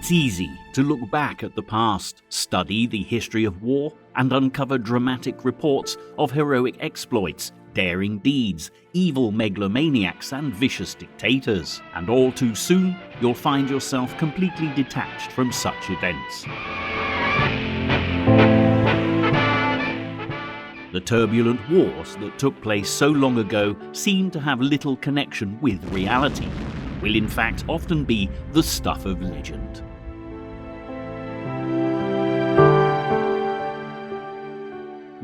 It's easy to look back at the past, study the history of war, and uncover dramatic reports of heroic exploits, daring deeds, evil megalomaniacs, and vicious dictators. And all too soon, you'll find yourself completely detached from such events. The turbulent wars that took place so long ago seem to have little connection with reality, and will in fact often be the stuff of legend.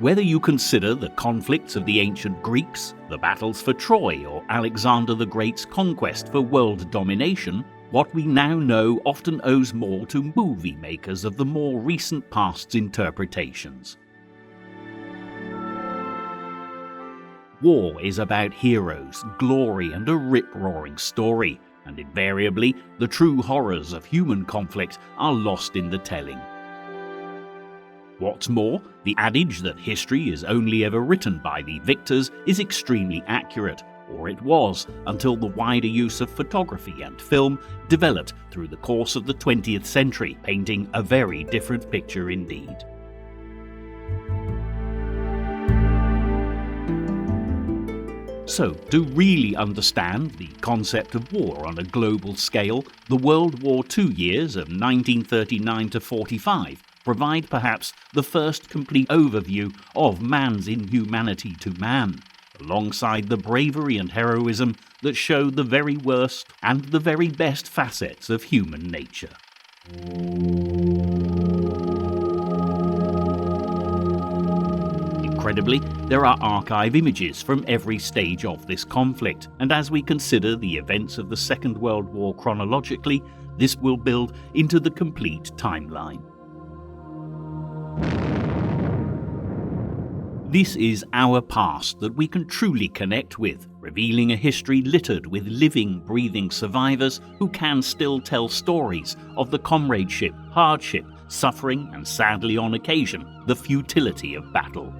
Whether you consider the conflicts of the ancient Greeks, the battles for Troy, or Alexander the Great's conquest for world domination, what we now know often owes more to movie makers of the more recent past's interpretations. War is about heroes, glory, and a rip-roaring story, and invariably the true horrors of human conflict are lost in the telling. What's more, the adage that history is only ever written by the victors is extremely accurate, or it was, until the wider use of photography and film developed through the course of the 20th century, painting a very different picture indeed. So, to really understand the concept of war on a global scale, the World War II years of 1939 to 45 provide perhaps the first complete overview of man's inhumanity to man, alongside the bravery and heroism that show the very worst and the very best facets of human nature. Incredibly, there are archive images from every stage of this conflict, and as we consider the events of the Second World War chronologically, this will build into the complete timeline. This is our past that we can truly connect with, revealing a history littered with living, breathing survivors who can still tell stories of the comradeship, hardship, suffering, and sadly on occasion, the futility of battle.